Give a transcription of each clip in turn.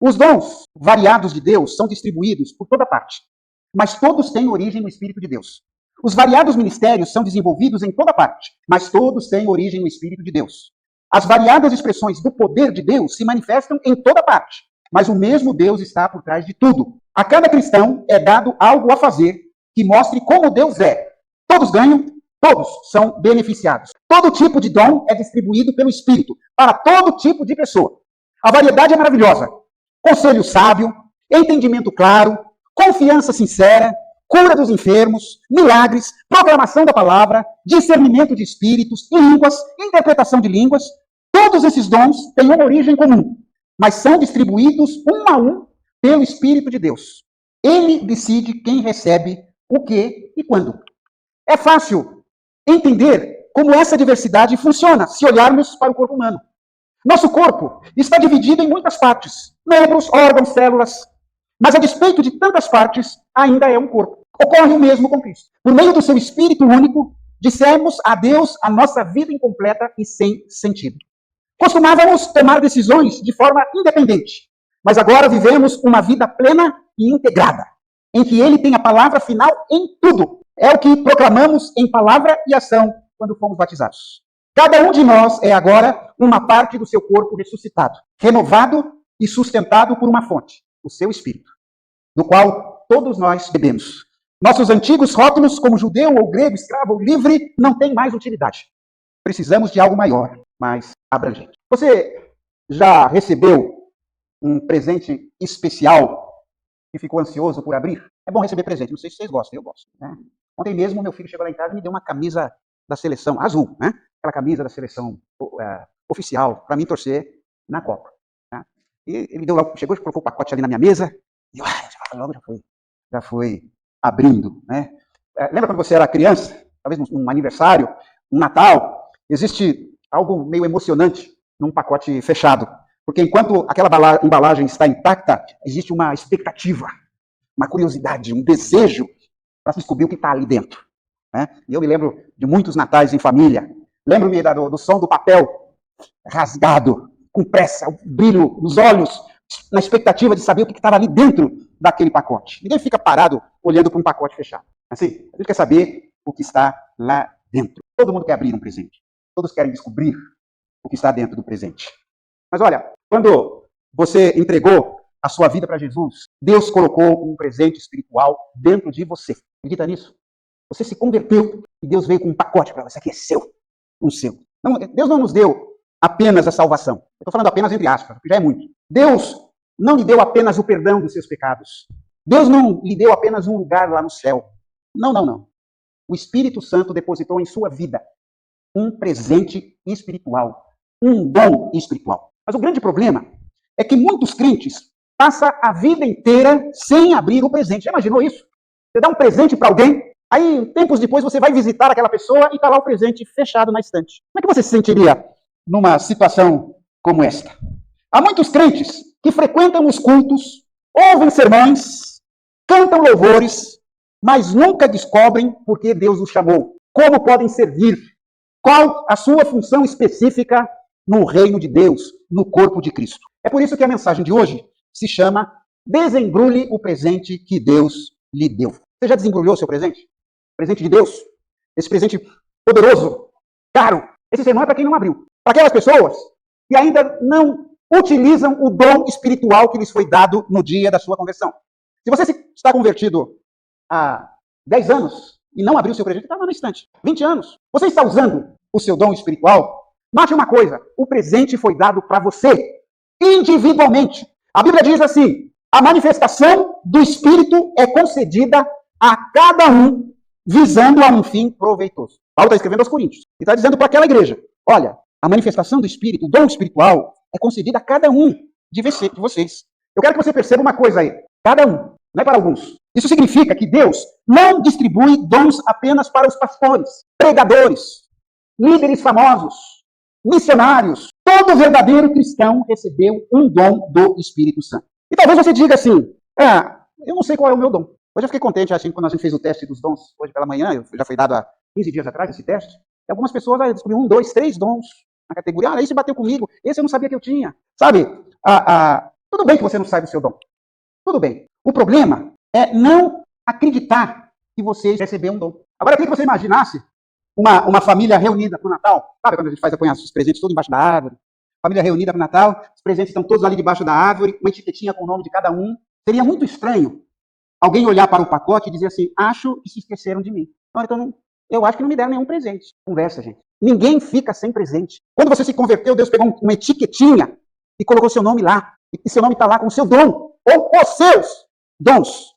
Os dons variados de Deus são distribuídos por toda parte, mas todos têm origem no Espírito de Deus. Os variados ministérios são desenvolvidos em toda parte, mas todos têm origem no Espírito de Deus. As variadas expressões do poder de Deus se manifestam em toda parte, mas o mesmo Deus está por trás de tudo. A cada cristão é dado algo a fazer que mostre como Deus é. Todos ganham, todos são beneficiados. Todo tipo de dom é distribuído pelo Espírito para todo tipo de pessoa. A variedade é maravilhosa. Conselho sábio, entendimento claro, confiança sincera, cura dos enfermos, milagres, proclamação da palavra, discernimento de espíritos, línguas, interpretação de línguas. Todos esses dons têm uma origem comum, mas são distribuídos um a um pelo Espírito de Deus. Ele decide quem recebe o que e quando. É fácil entender como essa diversidade funciona se olharmos para o corpo humano. Nosso corpo está dividido em muitas partes, membros, órgãos, células, mas a despeito de tantas partes, ainda é um corpo. Ocorre o mesmo com Cristo. Por meio do seu Espírito único, dissemos a Deus a nossa vida incompleta e sem sentido. Costumávamos tomar decisões de forma independente, mas agora vivemos uma vida plena e integrada, em que Ele tem a palavra final em tudo. É o que proclamamos em palavra e ação quando fomos batizados. Cada um de nós é agora uma parte do seu corpo ressuscitado, renovado e sustentado por uma fonte, o seu Espírito, do qual todos nós bebemos. Nossos antigos rótulos, como judeu ou grego, escravo ou livre, não têm mais utilidade. Precisamos de algo maior, mais abrangente. Você já recebeu um presente especial e ficou ansioso por abrir? É bom receber presente, não sei se vocês gostam, eu gosto. Né? Ontem mesmo meu filho chegou lá em casa e me deu uma camisa da seleção, azul, né? Aquela camisa da seleção oficial, para mim torcer na Copa. Né? E ele deu logo, chegou e colocou o pacote ali na minha mesa, e eu logo já foi abrindo. Né? Lembra quando você era criança, talvez num aniversário, um Natal, existe algo meio emocionante num pacote fechado, porque enquanto aquela embalagem está intacta, existe uma expectativa, uma curiosidade, um desejo para descobrir o que está ali dentro. Né? E eu me lembro de muitos natais em família. Lembro-me do som do papel rasgado, com pressa, o brilho nos olhos, na expectativa de saber o que estava ali dentro daquele pacote. Ninguém fica parado olhando para um pacote fechado. Assim, a gente quer saber o que está lá dentro. Todo mundo quer abrir um presente. Todos querem descobrir o que está dentro do presente. Mas olha, quando você entregou a sua vida para Jesus, Deus colocou um presente espiritual dentro de você. Acredita nisso? Você se converteu e Deus veio com um pacote para você. Aqui é seu, um seu. Não, Deus não nos deu apenas a salvação. Eu estou falando apenas entre aspas, porque já é muito. Deus não lhe deu apenas o perdão dos seus pecados. Deus não lhe deu apenas um lugar lá no céu. Não. O Espírito Santo depositou em sua vida um presente espiritual, um dom espiritual. Mas o grande problema é que muitos crentes passam a vida inteira sem abrir o presente. Já imaginou isso? Você dá um presente para alguém, aí tempos depois você vai visitar aquela pessoa e está lá o presente fechado na estante. Como é que você se sentiria numa situação como esta? Há muitos crentes que frequentam os cultos, ouvem sermões, cantam louvores, mas nunca descobrem por que Deus os chamou, como podem servir, qual a sua função específica no reino de Deus, no corpo de Cristo. É por isso que a mensagem de hoje se chama Desembrulhe o presente que Deus lhe deu. Você já desembrulhou o seu presente? Presente de Deus? Esse presente poderoso, caro. Esse sermão é para quem não abriu. Para aquelas pessoas que ainda não utilizam o dom espiritual que lhes foi dado no dia da sua conversão. Se você está convertido há 10 anos e não abriu o seu presente, está lá na estante. 20 anos. Você está usando o seu dom espiritual? Note uma coisa, o presente foi dado para você, individualmente. A Bíblia diz assim, a manifestação do Espírito é concedida a cada um, visando a um fim proveitoso. Paulo está escrevendo aos Coríntios. E está dizendo para aquela igreja, olha, a manifestação do Espírito, o dom espiritual, é concedida a cada um de vocês. Eu quero que você perceba uma coisa aí. Cada um, não é para alguns. Isso significa que Deus não distribui dons apenas para os pastores, pregadores, líderes famosos, missionários. Todo verdadeiro cristão recebeu um dom do Espírito Santo. E talvez você diga assim, eu não sei qual é o meu dom. Hoje eu fiquei contente, assim, quando a gente fez o teste dos dons, hoje pela manhã, já foi dado há 15 dias atrás esse teste, e algumas pessoas descobriram 1, 2, 3 dons na categoria, esse bateu comigo, esse eu não sabia que eu tinha. Sabe, Tudo bem que você não saiba o seu dom. Tudo bem. O problema é não acreditar que você recebeu um dom. Agora, eu queria que você imaginasse uma família reunida para o Natal. Sabe quando a gente põe os presentes todos embaixo da árvore? Família reunida para o Natal, os presentes estão todos ali debaixo da árvore, uma etiquetinha com o nome de cada um. Seria muito estranho alguém olhar para o pacote e dizer assim, acho que se esqueceram de mim. Então, eu acho que não me deram nenhum presente. Conversa, gente. Ninguém fica sem presente. Quando você se converteu, Deus pegou uma etiquetinha e colocou seu nome lá. E seu nome está lá com o seu dom, ou os seus dons,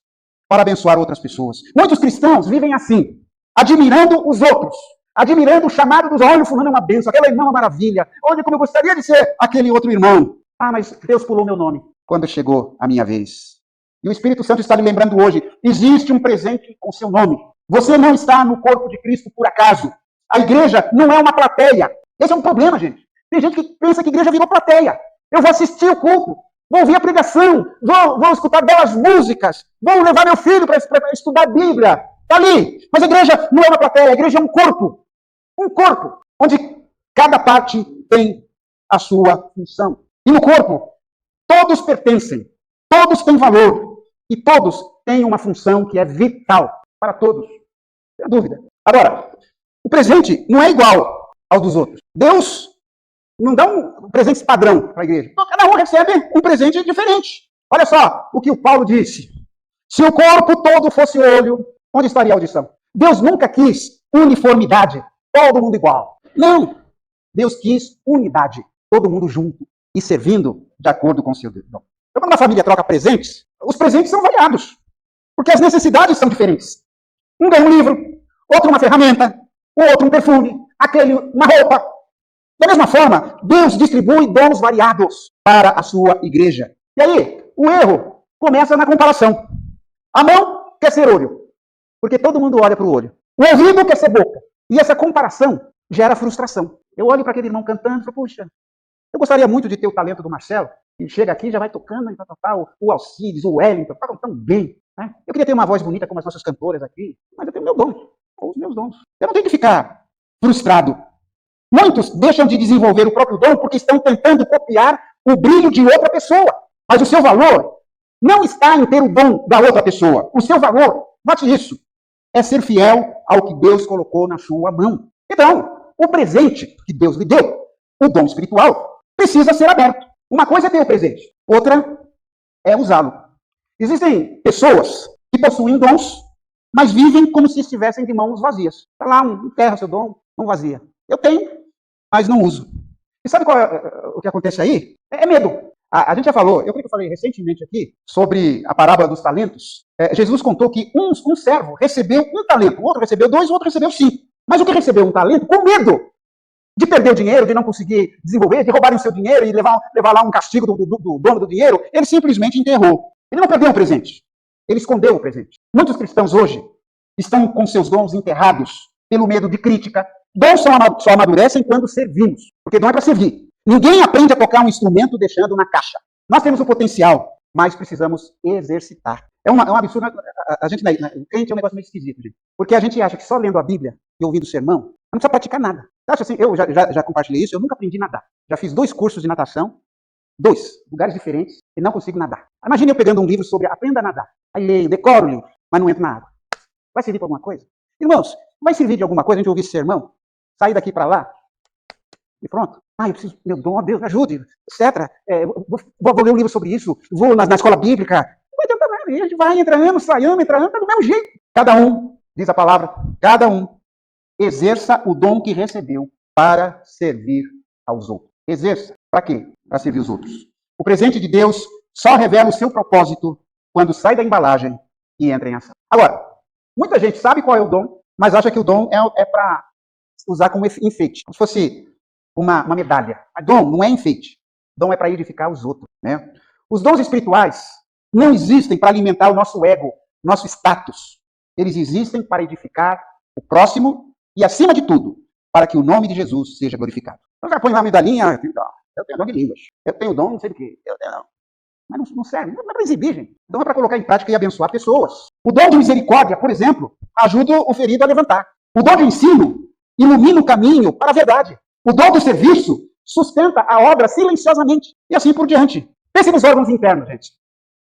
para abençoar outras pessoas. Muitos cristãos vivem assim, admirando os outros, admirando o chamado dos olhos, fulano é uma bênção, aquela irmã é uma maravilha, olha como eu gostaria de ser aquele outro irmão. Ah, mas Deus pulou meu nome quando chegou a minha vez. E o Espírito Santo está lhe lembrando hoje, existe um presente com seu nome. Você não está no corpo de Cristo por acaso. A igreja não é uma plateia. Esse é um problema, gente. Tem gente que pensa que a igreja virou plateia. Eu vou assistir o culto, vou ouvir a pregação, vou escutar belas músicas, vou levar meu filho para estudar a Bíblia. Está ali. Mas a igreja não é uma plateia, a igreja é um corpo. Um corpo, onde cada parte tem a sua função. E no corpo, todos pertencem, todos têm valor, e todos têm uma função que é vital para todos. Sem dúvida. Agora, o presente não é igual ao dos outros. Deus não dá um presente padrão para a igreja. Cada um recebe um presente diferente. Olha só o que o Paulo disse. Se o corpo todo fosse olho, onde estaria a audição? Deus nunca quis uniformidade, todo mundo igual. Não. Deus quis unidade, todo mundo junto e servindo de acordo com o seu dom. Então, quando uma família troca presentes, os presentes são variados, porque as necessidades são diferentes. Um ganha um livro, outro uma ferramenta, o outro um perfume, aquele uma roupa. Da mesma forma, Deus distribui dons variados para a sua igreja. E aí, o erro começa na comparação. A mão quer ser olho, porque todo mundo olha para o olho. O ouvido quer ser boca. E essa comparação gera frustração. Eu olho para aquele irmão cantando e falo, puxa, eu gostaria muito de ter o talento do Marcelo, e chega aqui e já vai tocando, e o Alcides, o Wellington, tocam tão bem. Né? Eu queria ter uma voz bonita como as nossas cantoras aqui, mas eu tenho meu dom, ou os meus dons. Eu não tenho que ficar frustrado. Muitos deixam de desenvolver o próprio dom porque estão tentando copiar o brilho de outra pessoa. Mas o seu valor não está em ter o dom da outra pessoa. O seu valor, note isso, é ser fiel ao que Deus colocou na sua mão. Então, o presente que Deus lhe deu, o dom espiritual, precisa ser aberto. Uma coisa é ter o presente, outra é usá-lo. Existem pessoas que possuem dons, mas vivem como se estivessem de mãos vazias. Está lá, enterra seu dom, mão vazia. Eu tenho, mas não uso. E sabe qual é o que acontece aí? É medo. A gente já falou, eu creio que eu falei recentemente aqui, sobre a parábola dos talentos. Jesus contou que um servo recebeu um talento, o outro recebeu 2, o outro recebeu 5. Mas o que recebeu um talento, com medo de perder o dinheiro, de não conseguir desenvolver, de roubarem o seu dinheiro e levar lá um castigo do dono do dinheiro, ele simplesmente enterrou. Ele não perdeu o presente, ele escondeu o presente. Muitos cristãos hoje estão com seus dons enterrados pelo medo de crítica. Dons só amadurecem quando servimos, porque não é para servir. Ninguém aprende a tocar um instrumento deixando na caixa. Nós temos o potencial, mas precisamos exercitar. É um absurdo. A gente, o crente é um negócio meio esquisito, gente. Porque a gente acha que só lendo a Bíblia e ouvindo o sermão, não precisa praticar nada. Acha assim, eu já compartilhei isso, eu nunca aprendi a nadar. Já fiz 2 cursos de natação, 2 lugares diferentes, e não consigo nadar. Imagine eu pegando um livro sobre aprenda a nadar. Aí leio, decoro o livro, mas não entro na água. Vai servir para alguma coisa? Irmãos, vai servir de alguma coisa a gente ouvir esse sermão? Sair daqui para lá? E pronto. Eu preciso, meu dom, Deus, me ajude, etc. Vou ler um livro sobre isso, vou na escola bíblica. Não vai tentar nada, a gente vai, entra ano, sai ano, tá do mesmo jeito. Cada um, diz a palavra, cada um exerça o dom que recebeu para servir aos outros. Exerça. Para quê? Para servir os outros. O presente de Deus só revela o seu propósito quando sai da embalagem e entra em ação. Agora, muita gente sabe qual é o dom, mas acha que o dom é para usar como enfeite. Como se fosse uma medalha. Dom não é enfeite. Dom é para edificar os outros. Né? Os dons espirituais não existem para alimentar o nosso ego, nosso status. Eles existem para edificar o próximo e, acima de tudo, para que o nome de Jesus seja glorificado. Então já põe lá a medalhinha, eu tenho dom de línguas, eu tenho dom não sei do que, mas não serve, não é para exibir, gente. Dom é para colocar em prática e abençoar pessoas. O dom de misericórdia, por exemplo, ajuda o ferido a levantar. O dom de ensino ilumina o caminho para a verdade. O dom do serviço sustenta a obra silenciosamente. E assim por diante. Pense nos órgãos internos, gente.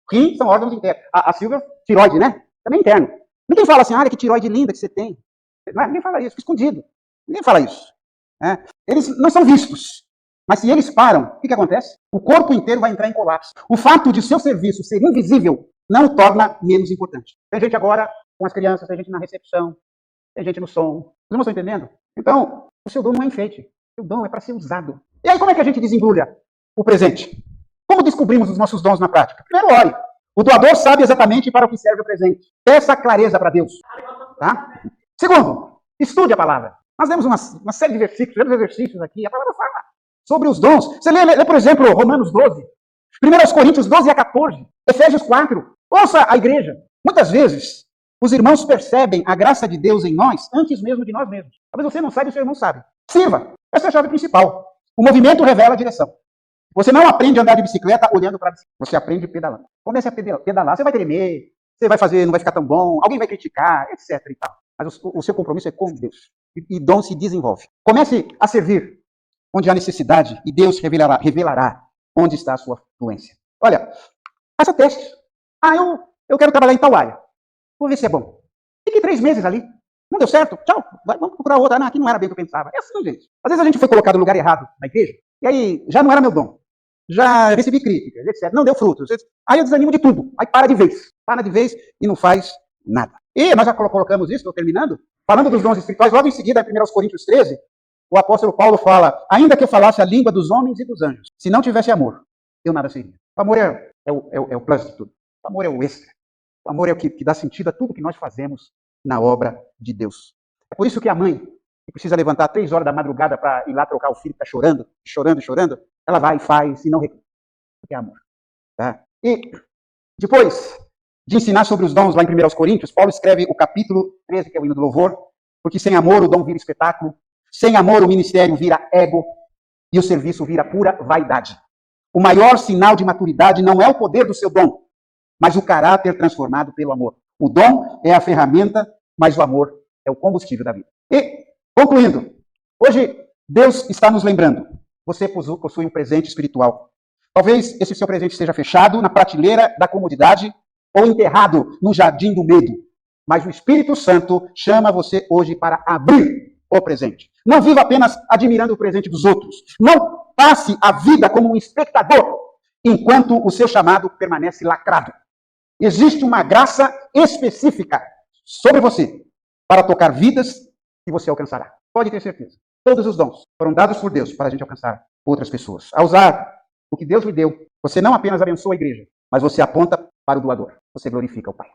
Rim são órgãos internos. A Silvia, tiroide, né? Também interno. Ninguém fala assim, olha que tiroide linda que você tem. Não, ninguém fala isso, fica escondido. Ninguém fala isso. Né? Eles não são vistos. Mas se eles param, o que acontece? O corpo inteiro vai entrar em colapso. O fato de seu serviço ser invisível não o torna menos importante. Tem gente agora com as crianças, tem gente na recepção, tem gente no som. Vocês não estão entendendo? Então, o seu dom não é enfeite. O seu dom é para ser usado. E aí, como é que a gente desembrulha o presente? Como descobrimos os nossos dons na prática? Primeiro, ore. O doador sabe exatamente para o que serve o presente. Peça clareza para Deus. Tá? Segundo, estude a palavra. Nós temos uma série de versículos, exercícios aqui. A palavra fala sobre os dons. Você lê, por exemplo, Romanos 12, 1 Coríntios 12 a 14, Efésios 4. Ouça a igreja. Muitas vezes, os irmãos percebem a graça de Deus em nós antes mesmo de nós mesmos. Talvez você não saiba e o seu irmão sabe. Sirva. Essa é a chave principal. O movimento revela a direção. Você não aprende a andar de bicicleta olhando para a bicicleta. Você aprende pedalando. Comece a pedalar. Você vai tremer, você vai fazer, não vai ficar tão bom, alguém vai criticar, etc. E tal. Mas o seu compromisso é com Deus. E dom se desenvolve. Comece a servir onde há necessidade e Deus revelará onde está a sua fluência. Olha, faça testes. Eu quero trabalhar em tal área. Vou ver se é bom. Fique 3 meses ali. Não deu certo? Tchau. Vamos procurar outra. Não, aqui não era bem o que eu pensava. É assim, gente. Às vezes a gente foi colocado no lugar errado na igreja, e aí já não era meu dom. Já recebi críticas, etc. Não deu frutos. Aí eu desanimo de tudo. Aí para de vez. Para de vez e não faz nada. E nós já colocamos isso, estou terminando. Falando dos dons espirituais, logo em seguida, em 1 Coríntios 13, o apóstolo Paulo fala, ainda que eu falasse a língua dos homens e dos anjos, se não tivesse amor, eu nada seria. O amor é o plus de tudo. O amor é o extra. O amor é o que dá sentido a tudo que nós fazemos na obra de Deus. É por isso que a mãe, que precisa levantar 3 horas da madrugada para ir lá trocar o filho que está chorando, ela vai e faz e não reclama. Porque é amor. Tá? E depois de ensinar sobre os dons lá em 1 Coríntios, Paulo escreve o capítulo 13, que é o hino do louvor, porque sem amor o dom vira espetáculo, sem amor o ministério vira ego e o serviço vira pura vaidade. O maior sinal de maturidade não é o poder do seu dom, mas o caráter transformado pelo amor. O dom é a ferramenta, mas o amor é o combustível da vida. E, concluindo, hoje Deus está nos lembrando, você possui um presente espiritual. Talvez esse seu presente esteja fechado na prateleira da comodidade ou enterrado no jardim do medo. Mas o Espírito Santo chama você hoje para abrir o presente. Não viva apenas admirando o presente dos outros. Não passe a vida como um espectador, enquanto o seu chamado permanece lacrado. Existe uma graça específica sobre você para tocar vidas que você alcançará. Pode ter certeza. Todos os dons foram dados por Deus para a gente alcançar outras pessoas. Ao usar o que Deus lhe deu, você não apenas abençoa a igreja, mas você aponta para o doador. Você glorifica o Pai.